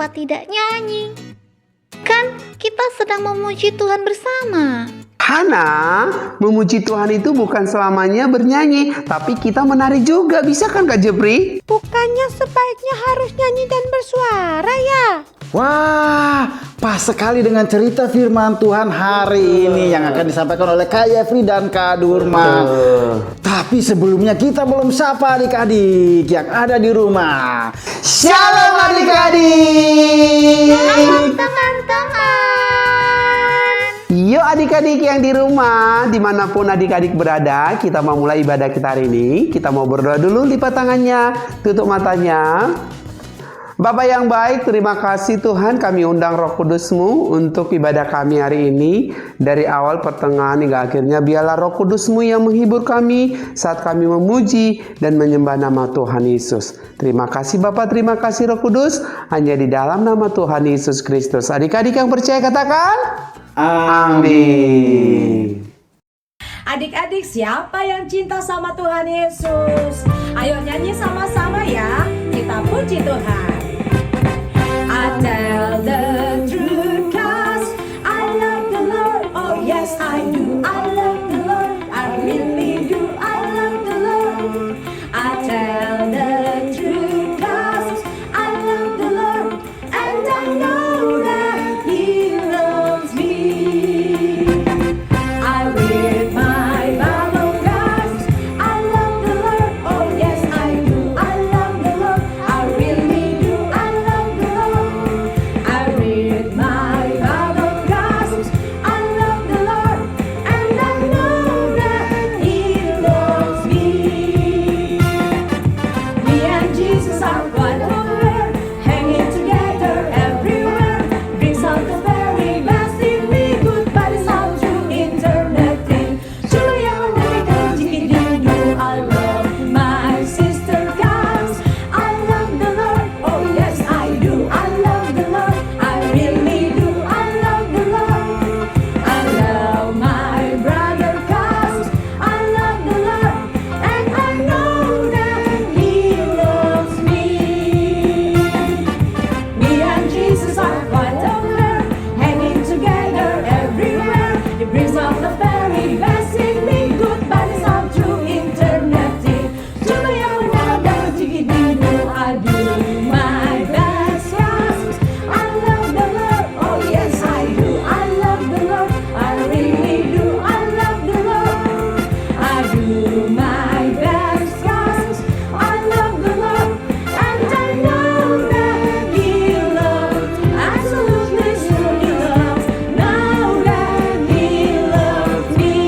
Kenapa tidak nyanyi? Kan kita sedang memuji Tuhan bersama. Hana, memuji Tuhan itu bukan selamanya bernyanyi, tapi kita menari juga. Bisa kan Kak Jepri? Bukannya sebaiknya harus nyanyi dan bersuara ya? Wah, pas sekali dengan cerita firman Tuhan hari ini yang akan disampaikan oleh Kak Yefri dan Kak Durma. Tapi sebelumnya kita belum sapa adik-adik yang ada di rumah. Shalom adik-adik. Shalom teman-teman. Yuk adik-adik yang di rumah, dimanapun adik-adik berada, kita mau mulai ibadah kita hari ini. Kita mau berdoa dulu, lipat tangannya, tutup matanya. Bapa yang baik, terima kasih Tuhan, kami undang Roh Kudus-Mu untuk ibadah kami hari ini. Dari awal, pertengahan, hingga akhirnya, biarlah Roh Kudus-Mu yang menghibur kami saat kami memuji dan menyembah nama Tuhan Yesus. Terima kasih Bapa, terima kasih Roh Kudus, hanya di dalam nama Tuhan Yesus Kristus. Adik-adik yang percaya katakan, amin. Adik-adik, siapa yang cinta sama Tuhan Yesus? Ayo nyanyi sama-sama ya, kita puji Tuhan. I tell the truth 'cause I love the Lord. Oh yes I do, I love the Lord. I really do, I love the Lord. I tell the truth 'cause I love the Lord. And I know that He loves me. I read my Bible 'cause I love the Lord. Oh yes I do, I love the Lord. I really do, I love the Lord. I read my Bible 'cause I love the Lord. And I know that He loves me. Me and Jesus are quite aware, hanging together everywhere. Brings out the very best in me, good bodies out through internet thing. Truly I'm a do. I love my sister 'cause I love the Lord. Oh yes I do, I love the Lord. I really do, I love the Lord. I love my brother 'cause I love the Lord. And I know that He loves me. Me and Jesus are quite aware, hanging together everywhere. It brings out the very best in me, good bodies out through internet. Truly I'm another do. I do my best 'cause I love the Lord. Oh yes I do, I love the Lord. I really do, I love the Lord. I do my best 'cause I love the Lord. And I know that He loves, absolutely truly loves, know that He loves me.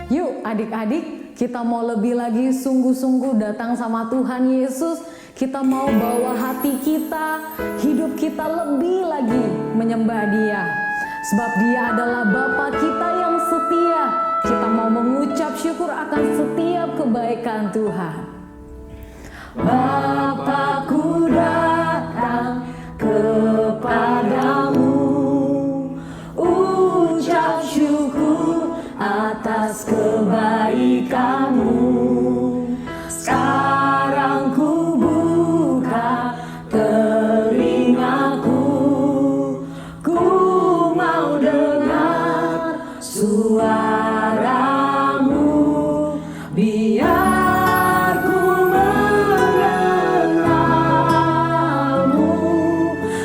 Yuk adik-adik, kita mau lebih lagi sungguh-sungguh datang sama Tuhan Yesus. Kita mau bawa hati kita, hidup kita lebih lagi menyembah Dia. Sebab Dia adalah Bapa kita yang setia. Kita mau mengucap syukur akan setiap kebaikan Tuhan. Bapakku datang kepadamu, ucap syukur atas kebaikanmu. Sekarang ku buka telingaku, ku mau dengar suaramu. Biar ku mengenalmu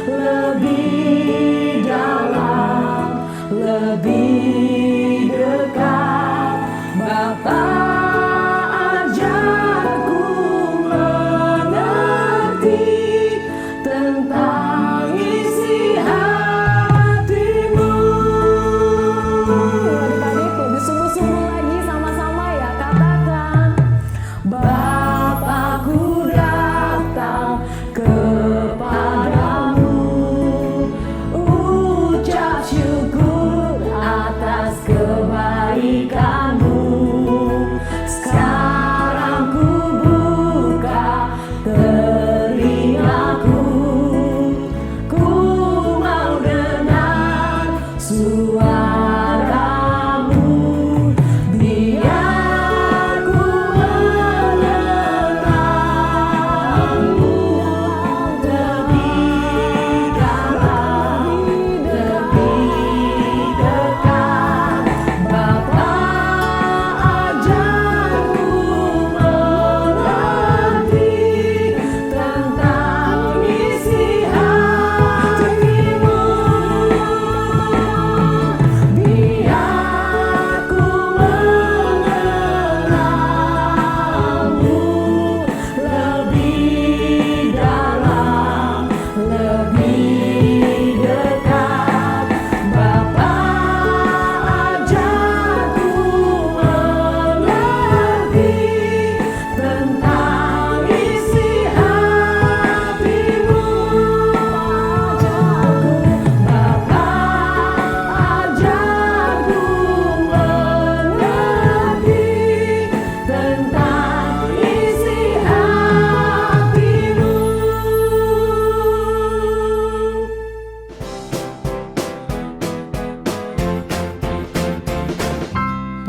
lebih dalam, lebih dekat. Bapa, ajarku mengerti tentang isi hatimu. Adik-adik, lebih sungguh-sungguh lagi sama-sama ya, katakan. Bapakku datang kepadamu, ucap syukur atas kebaikanmu.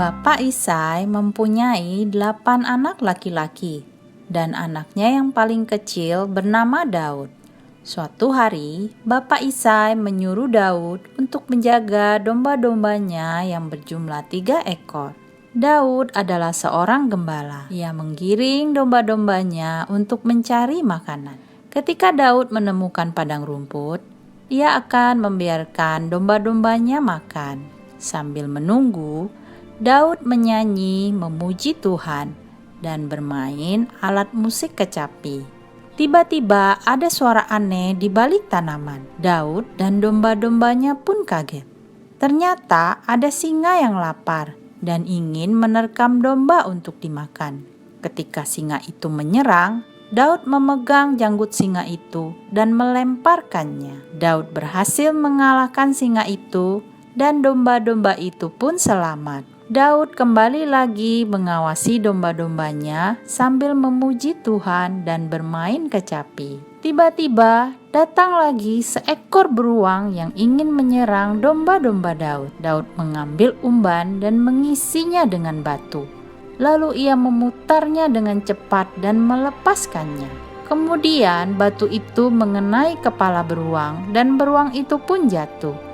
Bapak Isai mempunyai 8 anak laki-laki, dan anaknya yang paling kecil bernama Daud. Suatu hari, Bapak Isai menyuruh Daud untuk menjaga domba-dombanya yang berjumlah 3 ekor. Daud adalah seorang gembala. Ia menggiring domba-dombanya untuk mencari makanan. Ketika Daud menemukan padang rumput, ia akan membiarkan domba-dombanya makan. Sambil menunggu, Daud menyanyi memuji Tuhan dan bermain alat musik kecapi. Tiba-tiba ada suara aneh di balik tanaman. Daud dan domba-dombanya pun kaget. Ternyata ada singa yang lapar dan ingin menerkam domba untuk dimakan. Ketika singa itu menyerang, Daud memegang janggut singa itu dan melemparkannya. Daud berhasil mengalahkan singa itu dan domba-domba itu pun selamat. Daud kembali lagi mengawasi domba-dombanya sambil memuji Tuhan dan bermain kecapi. Tiba-tiba datang lagi seekor beruang yang ingin menyerang domba-domba Daud. Daud mengambil umban dan mengisinya dengan batu. Lalu ia memutarnya dengan cepat dan melepaskannya. Kemudian batu itu mengenai kepala beruang dan beruang itu pun jatuh.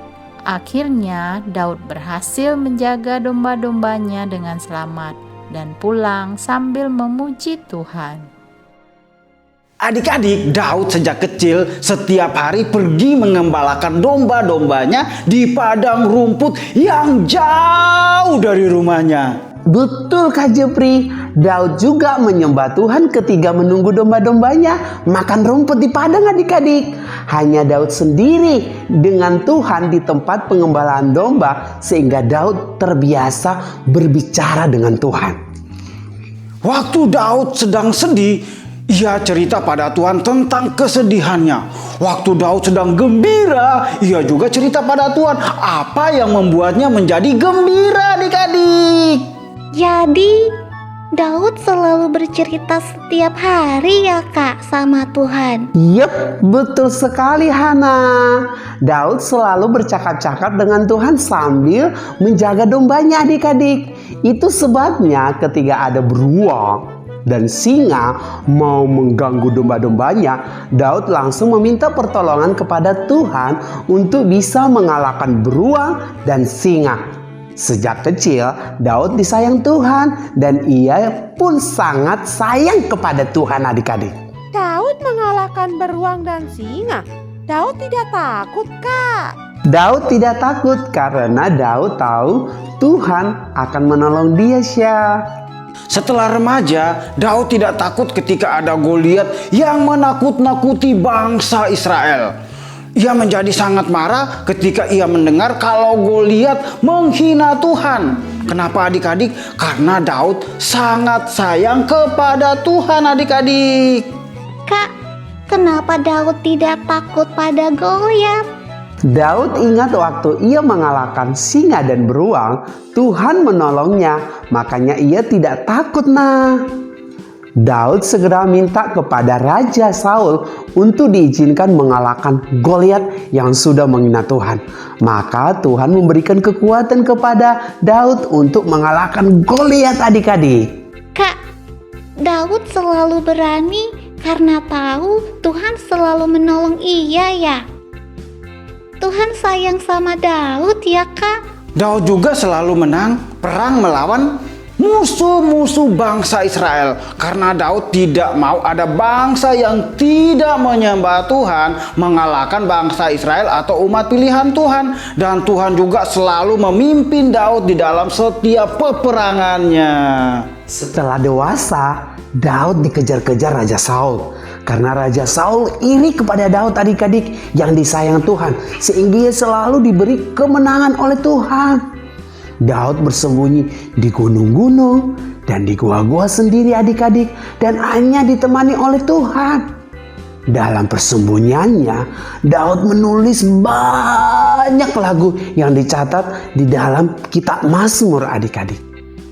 Akhirnya Daud berhasil menjaga domba-dombanya dengan selamat dan pulang sambil memuji Tuhan. Adik-adik, Daud sejak kecil setiap hari pergi mengembalakan domba-dombanya di padang rumput yang jauh dari rumahnya. Betul Kak Jepri, Daud juga menyembah Tuhan ketika menunggu domba-dombanya makan rumput di padang adik-adik. Hanya Daud sendiri dengan Tuhan di tempat pengembalaan domba sehingga Daud terbiasa berbicara dengan Tuhan. Waktu Daud sedang sedih, ia cerita pada Tuhan tentang kesedihannya. Waktu Daud sedang gembira, ia juga cerita pada Tuhan apa yang membuatnya menjadi gembira adik-adik. Jadi, Daud selalu bercerita setiap hari ya Kak sama Tuhan. Yep, betul sekali Hana. Daud selalu bercakap-cakap dengan Tuhan sambil menjaga dombanya adik-adik. Itu sebabnya ketika ada beruang dan singa mau mengganggu domba-dombanya, Daud langsung meminta pertolongan kepada Tuhan untuk bisa mengalahkan beruang dan singa. Sejak kecil, Daud disayang Tuhan dan ia pun sangat sayang kepada Tuhan adik-adik. Daud mengalahkan beruang dan singa. Daud tidak takut, Kak. Daud tidak takut karena Daud tahu Tuhan akan menolong dia, Syah. Setelah remaja, Daud tidak takut ketika ada Goliat yang menakut-nakuti bangsa Israel. Ia menjadi sangat marah ketika ia mendengar kalau Goliat menghina Tuhan. Kenapa adik-adik? Karena Daud sangat sayang kepada Tuhan adik-adik. Kak, kenapa Daud tidak takut pada Goliat? Daud ingat waktu ia mengalahkan singa dan beruang, Tuhan menolongnya, makanya ia tidak takut nah. Daud segera minta kepada Raja Saul untuk diizinkan mengalahkan Goliat yang sudah menghina Tuhan. Maka Tuhan memberikan kekuatan kepada Daud untuk mengalahkan Goliat adik-adik. Kak, Daud selalu berani karena tahu Tuhan selalu menolong ia ya. Tuhan sayang sama Daud ya Kak. Daud juga selalu menang perang melawan musuh-musuh bangsa Israel. Karena Daud tidak mau ada bangsa yang tidak menyembah Tuhan mengalahkan bangsa Israel atau umat pilihan Tuhan. Dan Tuhan juga selalu memimpin Daud di dalam setiap peperangannya. Setelah dewasa, Daud dikejar-kejar Raja Saul. Karena Raja Saul iri kepada Daud adik-adik yang disayang Tuhan, sehingga ia selalu diberi kemenangan oleh Tuhan. Daud bersembunyi di gunung-gunung dan di gua-gua sendiri adik-adik, dan hanya ditemani oleh Tuhan. Dalam persembunyiannya, Daud menulis banyak lagu yang dicatat di dalam kitab Mazmur adik-adik.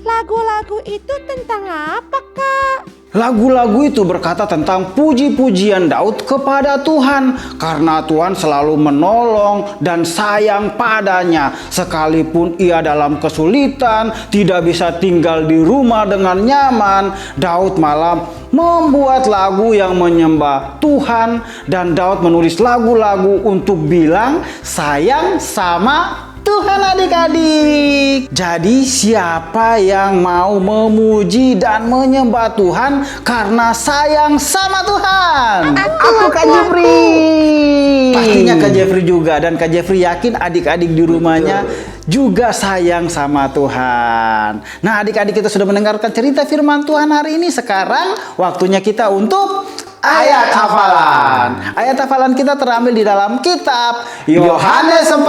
Lagu-lagu itu tentang apa, Kak? Lagu-lagu itu berkata tentang puji-pujian Daud kepada Tuhan karena Tuhan selalu menolong dan sayang padanya. Sekalipun ia dalam kesulitan, tidak bisa tinggal di rumah dengan nyaman, Daud malah membuat lagu yang menyembah Tuhan, dan Daud menulis lagu-lagu untuk bilang sayang sama Tuhan adik-adik. Jadi siapa yang mau memuji dan menyembah Tuhan karena sayang sama Tuhan? Aku Kak Jeffrey. Pastinya Kak Jeffrey juga, dan Kak Jeffrey yakin adik-adik di rumahnya juga sayang sama Tuhan. Nah, adik-adik kita sudah mendengarkan cerita firman Tuhan hari ini. Sekarang waktunya kita untuk ayat hafalan. Ayat hafalan kita terambil di dalam kitab Yohanes 14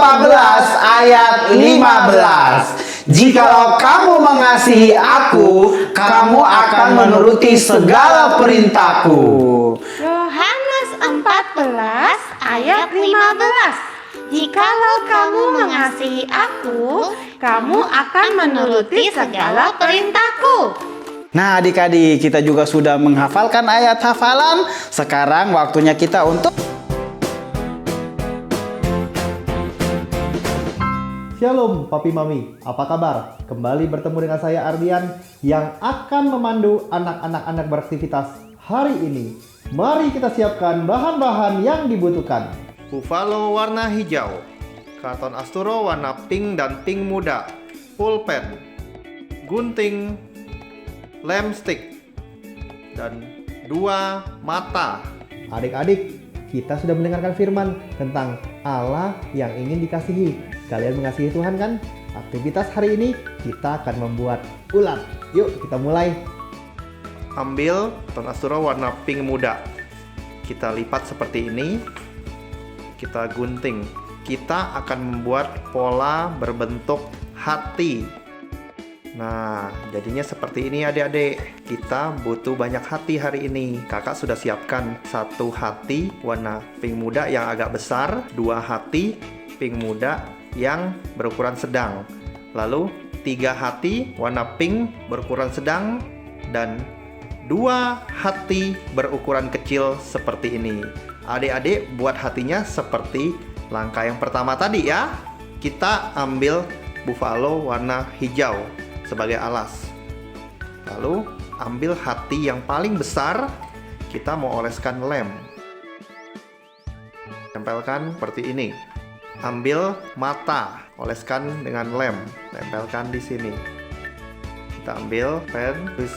ayat 15. Jikalau kamu mengasihi aku, kamu akan menuruti segala perintahku. Yohanes 14 ayat 15. Jikalau kamu mengasihi aku, kamu akan menuruti segala perintahku. Nah, adik-adik, kita juga sudah menghafalkan ayat hafalan. Sekarang waktunya kita untuk Shalom Papi Mami, apa kabar? Kembali bertemu dengan saya Ardian yang akan memandu anak-anak beraktivitas hari ini. Mari kita siapkan bahan-bahan yang dibutuhkan. Buffalo warna hijau, karton Asturo warna pink dan pink muda, pulpen, gunting, lem stick, dan 2 mata. Adik-adik, kita sudah mendengarkan firman tentang Allah yang ingin dikasihi. Kalian mengasihi Tuhan kan? Aktivitas hari ini kita akan membuat ulat. Yuk kita mulai. Ambil karton Asturo warna pink muda, kita lipat seperti ini. Kita gunting. Kita akan membuat pola berbentuk hati. Nah, jadinya seperti ini adik-adik. Kita butuh banyak hati hari ini. Kakak sudah siapkan 1 hati warna pink muda yang agak besar, 2 hati pink muda yang berukuran sedang. Lalu 3 hati warna pink berukuran sedang dan 2 hati berukuran kecil seperti ini. Adik-adik buat hatinya seperti langkah yang pertama tadi ya. Kita ambil buffalo warna hijau sebagai alas. Lalu ambil hati yang paling besar, kita mau oleskan lem. Tempelkan seperti ini. Ambil mata, oleskan dengan lem, tempelkan di sini. Kita ambil pen, tulis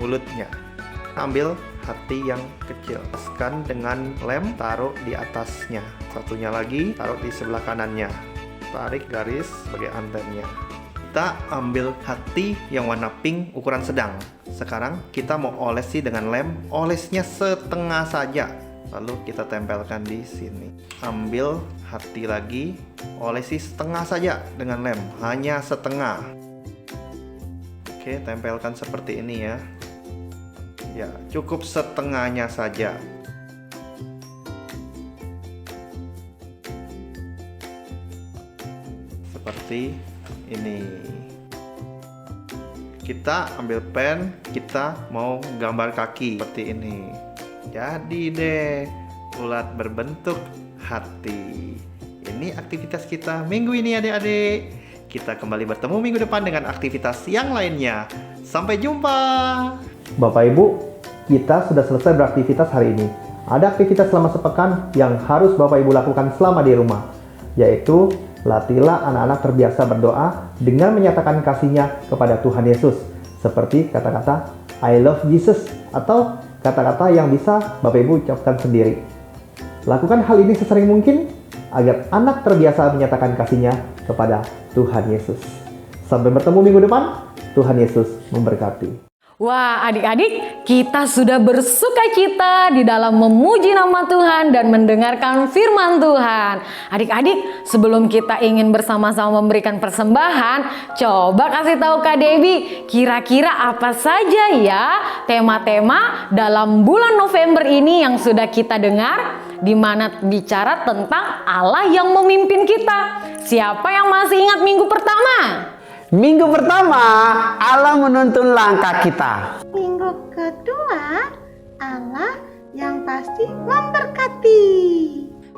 mulutnya. Ambil hati yang kecil, oleskan dengan lem, taruh di atasnya. Satunya lagi taruh di sebelah kanannya. Tarik garis sebagai antennya. Kita ambil hati yang warna pink ukuran sedang. Sekarang kita mau olesi dengan lem, olesnya setengah saja. Lalu kita tempelkan di sini. Ambil hati lagi, olesi setengah saja dengan lem, hanya setengah. Oke, tempelkan seperti ini ya. Ya, cukup setengahnya saja. Seperti ini. Kita ambil pen, kita mau gambar kaki seperti ini. Jadi deh, ulat berbentuk hati. Ini aktivitas kita minggu ini adik-adik. Kita kembali bertemu minggu depan dengan aktivitas yang lainnya. Sampai jumpa. Bapak Ibu, kita sudah selesai beraktivitas hari ini. Ada aktivitas selama sepekan yang harus Bapak Ibu lakukan selama di rumah, yaitu latihlah anak-anak terbiasa berdoa dengan menyatakan kasihnya kepada Tuhan Yesus, seperti kata-kata I love Jesus atau kata-kata yang bisa Bapak Ibu ucapkan sendiri. Lakukan hal ini sesering mungkin agar anak terbiasa menyatakan kasihnya kepada Tuhan Yesus. Sampai bertemu minggu depan. Tuhan Yesus memberkati. Wah, adik-adik, kita sudah bersukacita di dalam memuji nama Tuhan dan mendengarkan firman Tuhan. Adik-adik, sebelum kita ingin bersama-sama memberikan persembahan, coba kasih tahu Kak Debbie, kira-kira apa saja ya tema-tema dalam bulan November ini yang sudah kita dengar, di mana bicara tentang Allah yang memimpin kita. Siapa yang masih ingat minggu pertama? Minggu pertama, Allah menuntun langkah kita. Minggu kedua, Allah yang pasti memberkati.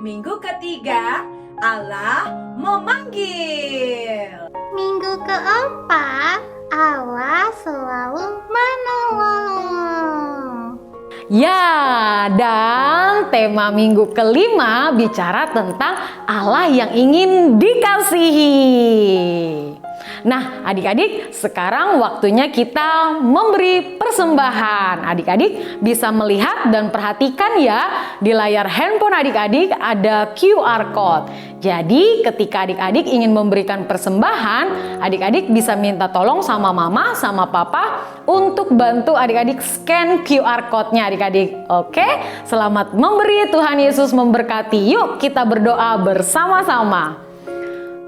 Minggu ketiga, Allah memanggil. Minggu keempat, Allah selalu menolong. Ya, dan tema minggu kelima bicara tentang Allah yang ingin dikasihi. Nah, adik-adik, sekarang waktunya kita memberi persembahan. Adik-adik bisa melihat dan perhatikan ya, di layar handphone adik-adik ada QR code. Jadi, ketika adik-adik ingin memberikan persembahan, adik-adik bisa minta tolong sama mama, sama papa untuk bantu adik-adik scan QR code-nya adik-adik. Oke, selamat memberi, Tuhan Yesus memberkati. Yuk kita berdoa bersama-sama.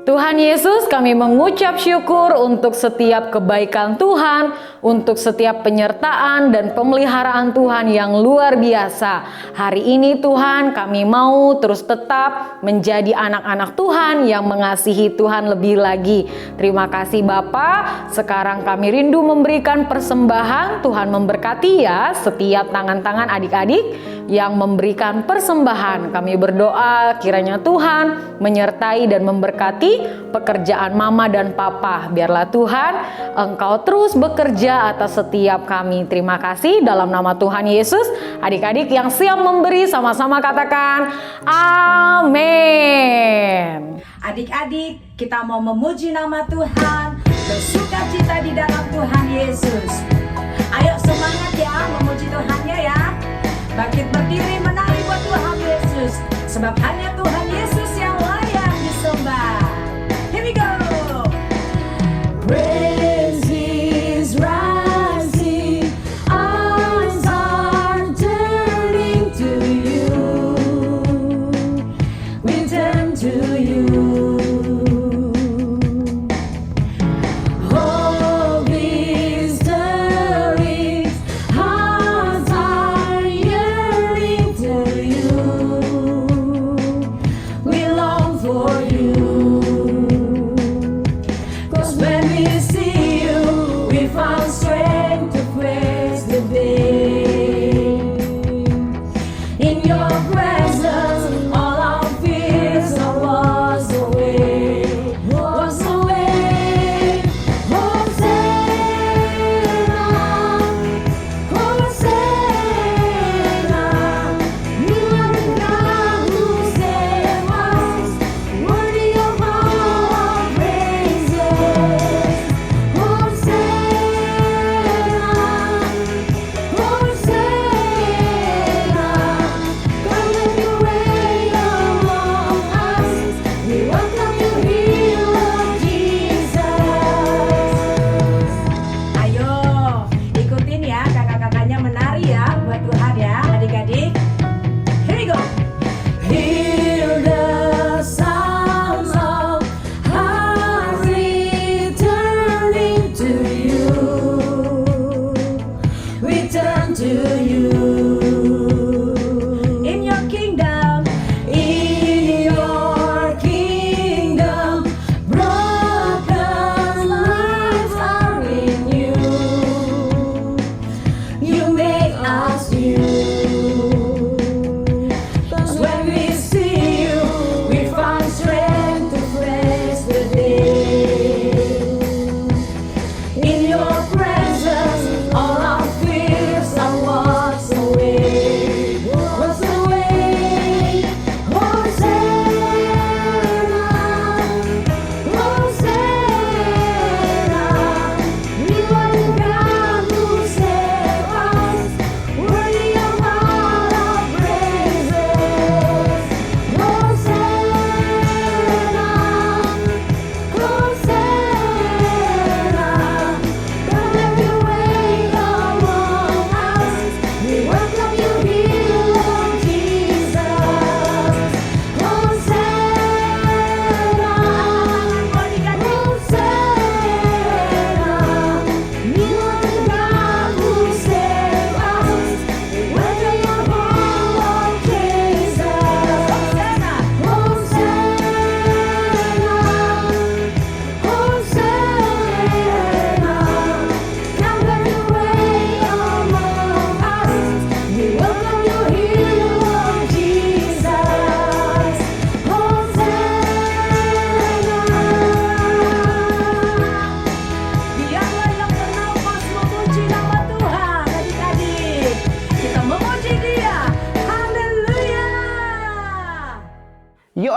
Tuhan Yesus, kami mengucap syukur untuk setiap kebaikan Tuhan, untuk setiap penyertaan dan pemeliharaan Tuhan yang luar biasa. Hari ini Tuhan, kami mau terus tetap menjadi anak-anak Tuhan yang mengasihi Tuhan lebih lagi. Terima kasih Bapa. Sekarang kami rindu memberikan persembahan. Tuhan memberkati ya setiap tangan-tangan adik-adik yang memberikan persembahan. Kami berdoa kiranya Tuhan menyertai dan memberkati pekerjaan mama dan papa. Biarlah Tuhan Engkau terus bekerja atas setiap kami. Terima kasih dalam nama Tuhan Yesus. Adik-adik yang siap memberi sama-sama katakan amin. Adik-adik, kita mau memuji nama Tuhan, bersuka cita di dalam Tuhan Yesus. Ayo semangat ya memuji Tuhannya ya. Bangkit berdiri menari buat Tuhan Yesus, sebab hanya Tuhan Yesus yang layak disembah. Here we go. Praise is rising, eyes are turning to you. We turn to you. Hope is stirring, hearts are yearning for you. We long for you. 'Cause when we sing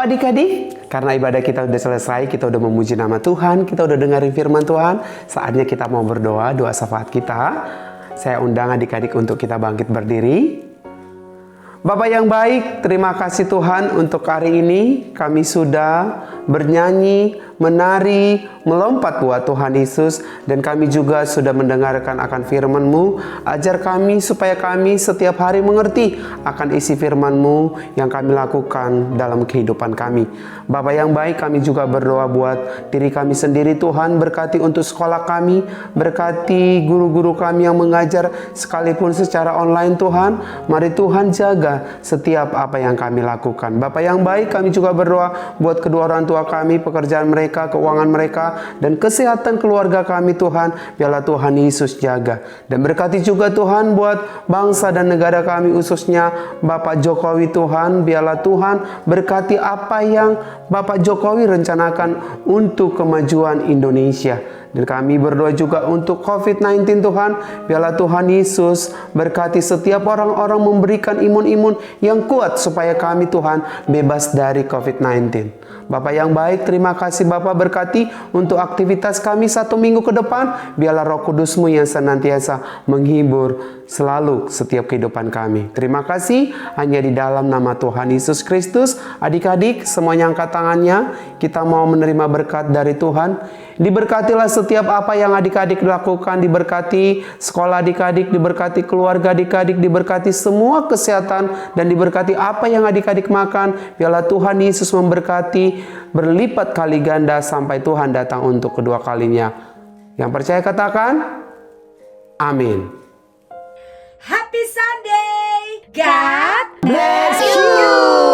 adik-adik, karena ibadah kita udah selesai, kita udah memuji nama Tuhan, kita udah dengerin firman Tuhan, saatnya kita mau berdoa, doa syafaat kita. Saya undang adik-adik untuk kita bangkit berdiri. Bapak yang baik, terima kasih Tuhan untuk hari ini kami sudah bernyanyi, menari, melompat buat Tuhan Yesus, dan kami juga sudah mendengarkan akan firman-Mu. Ajar kami supaya kami setiap hari mengerti akan isi firman-Mu yang kami lakukan dalam kehidupan kami. Bapak yang baik, kami juga berdoa buat diri kami sendiri Tuhan, berkati untuk sekolah kami, berkati guru-guru kami yang mengajar sekalipun secara online Tuhan. Mari Tuhan jaga setiap apa yang kami lakukan. Bapak yang baik, kami juga berdoa buat kedua orang tua kami, pekerjaan mereka, keuangan mereka, dan kesehatan keluarga kami Tuhan. Biarlah Tuhan Yesus jaga. Dan berkati juga Tuhan buat bangsa dan negara kami, khususnya Bapak Jokowi Tuhan. Biarlah Tuhan berkati apa yang Bapak Jokowi rencanakan untuk kemajuan Indonesia. Dan kami berdoa juga untuk COVID-19 Tuhan. Biarlah Tuhan Yesus berkati setiap orang-orang, memberikan imun-imun yang kuat supaya kami Tuhan bebas dari COVID-19. Bapak yang baik, terima kasih Bapak berkati untuk aktivitas kami 1 minggu ke depan. Biarlah Roh Kudus-Mu yang senantiasa menghibur selalu setiap kehidupan kami. Terima kasih hanya di dalam nama Tuhan Yesus Kristus. Adik-adik semuanya angkat tangannya. Kita mau menerima berkat dari Tuhan. Diberkatilah setiap apa yang adik-adik lakukan, diberkati sekolah adik-adik, diberkati keluarga adik-adik, diberkati semua kesehatan, dan diberkati apa yang adik-adik makan. Biarlah Tuhan Yesus memberkati berlipat kali ganda sampai Tuhan datang untuk kedua kalinya. Yang percaya katakan, amin. Happy Sunday! God Bless you.